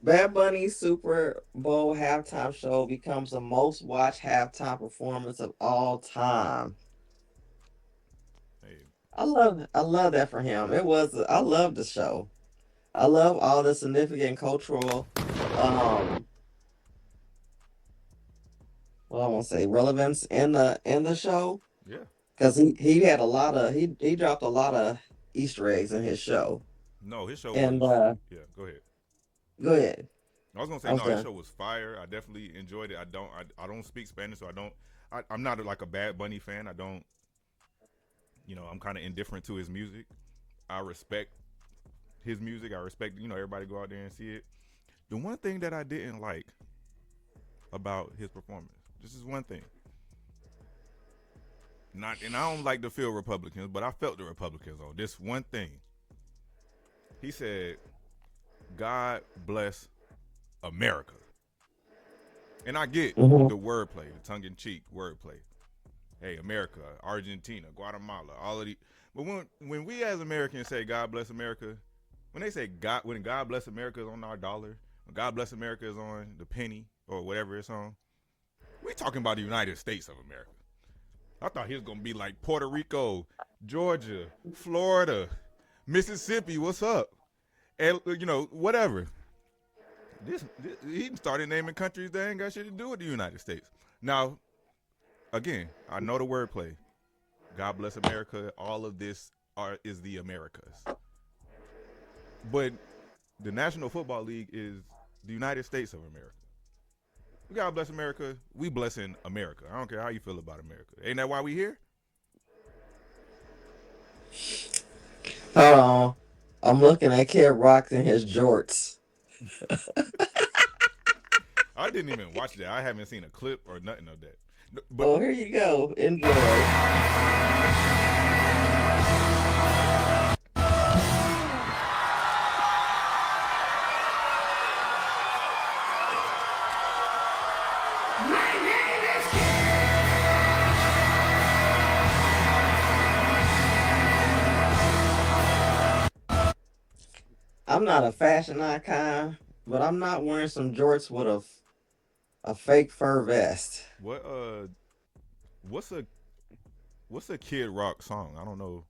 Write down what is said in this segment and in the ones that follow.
Bad Bunny's Super Bowl halftime show becomes the most watched halftime performance of all time. Hey, I love that for him. I love the show. I love all the significant cultural um well I won't say relevance in the show. yeah. Because he had a lot of he dropped a lot of Easter eggs in his show. No, his show And was. Yeah, go ahead. go ahead. I was gonna I say was no. His done. show was fire. I definitely enjoyed it. I don't speak Spanish, so I don't. I'm not like a Bad Bunny fan. I don't. I'm kind of indifferent to his music. I respect his music. I respect. Everybody go out there and see it. The one thing that I didn't like about his performance. This is one thing. Not, and I don't like to feel Republicans, but I felt the Republicans on this one thing. He said, "God bless America," and I get Hmm. the wordplay, the tongue-in-cheek wordplay. Hey, America, Argentina, Guatemala, all of these. But when we as Americans say God bless America, when they say when God bless America is on our dollar, when God bless America is on the penny or whatever it's on, we talking about the United States of America. I thought he was gonna be like Puerto Rico, Georgia, Florida, Mississippi. What's up? And whatever. This he started naming countries that ain't got shit to do with the United States. Now, again, I know the wordplay. God bless America. All of this is the Americas. But the National Football League is the United States of America. God bless America. We blessing America. I don't care how you feel about America. Ain't that why we here? Hold on. I'm looking at Kid Rock and his jorts. I didn't even watch that. I haven't seen a clip or nothing of that. But Oh, here you go. Enjoy. I'm not a fashion icon, but I'm not wearing some jorts with a fake fur vest. what what's a Kid Rock song? I don't know.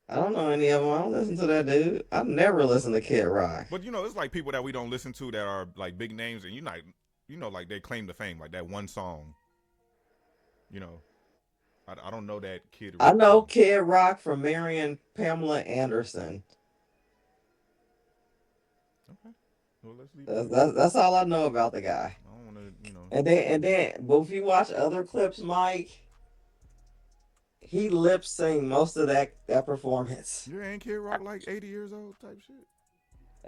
I don't know any of them. I don't listen to that dude. I never listen to Kid Rock. But it's like people that we don't listen to that are like big names, and like they claim the fame, like that one song. You know, I don't know that Kid I Rock know song. Kid Rock from Marion Pamela Anderson. Okay, well let's leave it That's, there. that's, that's all I know about the guy. I don't want to. But if you watch other clips, Mike, he lip sing most of that performance. You ain't Kid Rock like 80 years old type shit.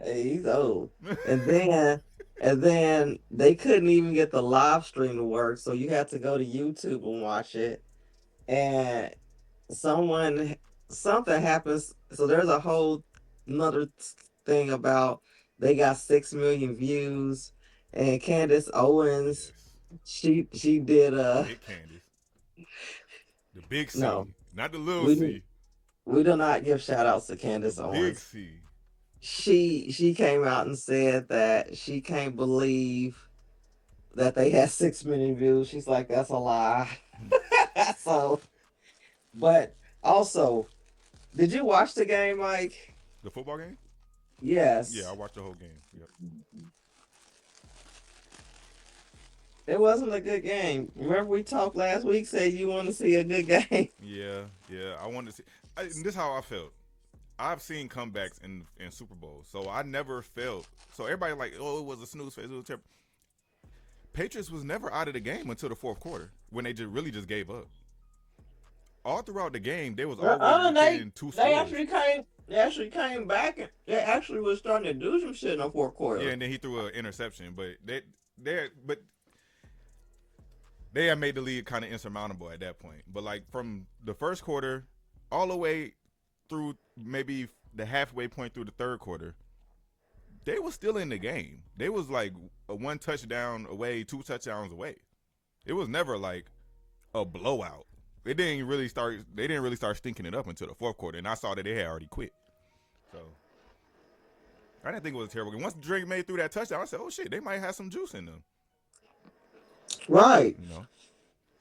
Hey, he's old. And then and then they couldn't even get the live stream to work, so you had to go to YouTube and watch it. And someone something happens. So there's a whole another thing about they got 6 million views, and Candace Owens, Yes, she did Big Candice, the Big no, C, not the little we do C, we do not give shout outs to the Candace Big Owens. C. She came out and said that she can't believe that they had 6 million views. She's like, that's a lie. So, but also, did you watch the game, Mike? The football game? Yeah, I Yes. watched the whole game. Yep. It wasn't a good game. Remember we talked last week, said you want to see a good game. Yeah, yeah. I wanted to see. And this is how I felt. I've seen comebacks in Super Bowls, so I never felt. So everybody like, oh, it was a snooze fest. It was terrible. Patriots was never out of the game until the fourth quarter when they just really just gave up. All throughout the game, they was always They within two they scores. actually came they actually came back and they actually was starting to do some shit in the fourth Yeah, quarter. and then he threw an interception, but they had made the lead kind of insurmountable at that point. But like from the first quarter all the way through maybe the halfway point through the third quarter, they was still in the game. They was like a one touchdown away, two touchdowns away. It was never like a blowout. They didn't really start stinking it up until the fourth quarter, and I saw that they had already quit. So I didn't think it was a terrible game. Once Drake made through that touchdown, I said, "Oh shit, they might have some juice in them." Right. You know.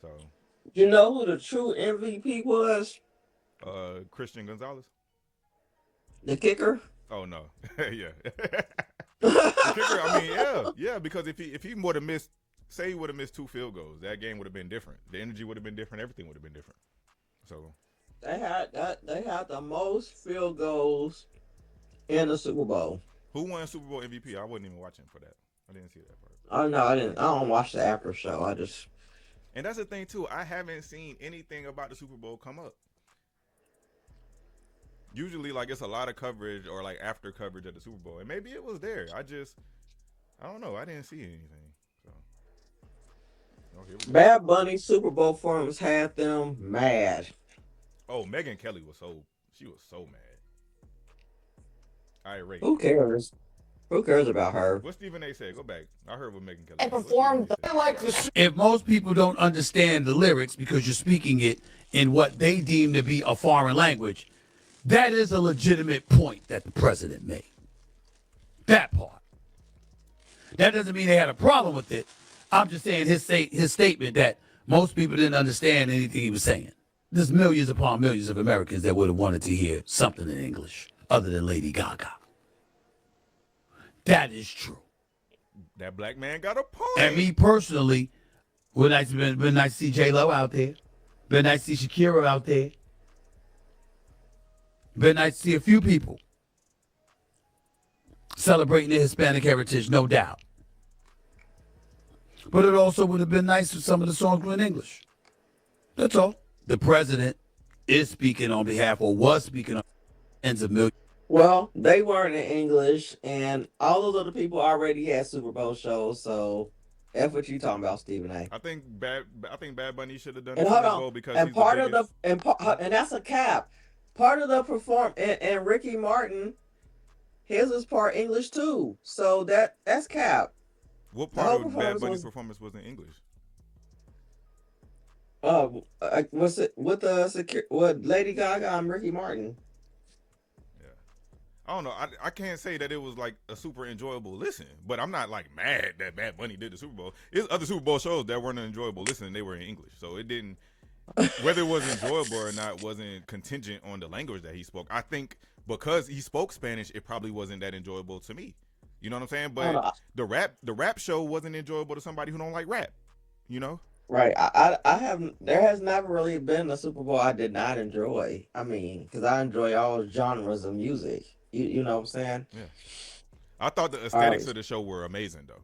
So, You know who the true MVP was? Christian Gonzalez. The kicker. Oh no, yeah. The kicker. I mean, yeah, because if he would have missed, say he would have missed 2 field goals, that game would have been different. The energy would have been different. Everything would have been different. So They had the most field goals in the Super Bowl. who won Super Bowl MVP? I wasn't even watching for that. I didn't see that part. Oh no, I didn't. I don't watch the after show. I just And that's the thing too. I haven't seen anything about the Super Bowl come up. Usually, like it's a lot of coverage or like after coverage of the Super Bowl, and maybe it was there. I don't know. I didn't see anything. So, oh, here we go. Bad Bunny Super Bowl forums had them mad. Oh, Megan Kelly she was so mad. Irate. Who cares? Who cares about her? What Stephen A. said? Go back. I heard what Megan Kelly And said. performed If most people don't understand the lyrics because you're speaking it in what they deem to be a foreign language, that is a legitimate point that the president made. That part. That doesn't mean they had a problem with it. I'm just saying his statement that most people didn't understand anything he was saying. There's millions upon millions of Americans that would have wanted to hear something in English other than Lady Gaga. That is true. That black man got a point. And me personally, been nice to see J-Lo out there. Been nice to see Shakira out there. Been nice to see a few people celebrating their Hispanic heritage, no doubt. But it also would have been nice if some of the songs were in English. That's all. The president is speaking on behalf, or was speaking on tens of millions. Well, they weren't in English, and all those other people already had Super Bowl shows. So, F what you talking about, Stephen A. I think Bad Bunny should have done And the hold Super Bowl on, because and he's part the of biggest. and that's a cap. Part of the perform and Ricky Martin, his was part English too. So that's cap. What The part whole of Bad performance Bunny's was performance was in English? what's it with the with Lady Gaga and Ricky Martin. Yeah. I don't know. I can't say that it was like a super enjoyable listen, but I'm not like mad that Bad Bunny did the Super Bowl. There's other Super Bowl shows that weren't an enjoyable listen. They were in English, so it didn't. Whether it was enjoyable or not wasn't contingent on the language that he spoke. I think because he spoke Spanish, it probably wasn't that enjoyable to me. You know what I'm saying? But the rap show wasn't enjoyable to somebody who don't like rap. You know? Right. I have there has never really been a Super Bowl I did not enjoy. I mean, because I enjoy all genres of music. You know what I'm saying? Yeah. I thought the All aesthetics right. of the show were amazing though.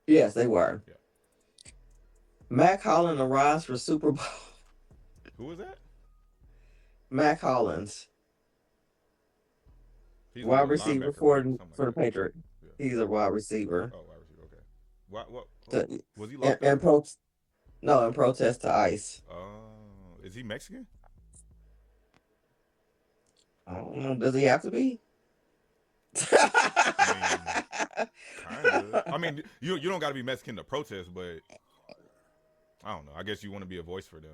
Yes, they were. Yeah. Mac Hollins arrives for Super Bowl. Who was that? Mac Hollins, He's wide a receiver linebacker, for right? Something the like that. Patriots. Yeah. He's a wide receiver. Oh, wide receiver. Okay. What To, was he and, locked and up? pro, no, in protest to ICE. Oh, is he Mexican? I don't know. Does he have to be? I mean, kind of. I mean, you don't got to be Mexican to protest, but I don't know. I guess you want to be a voice for them.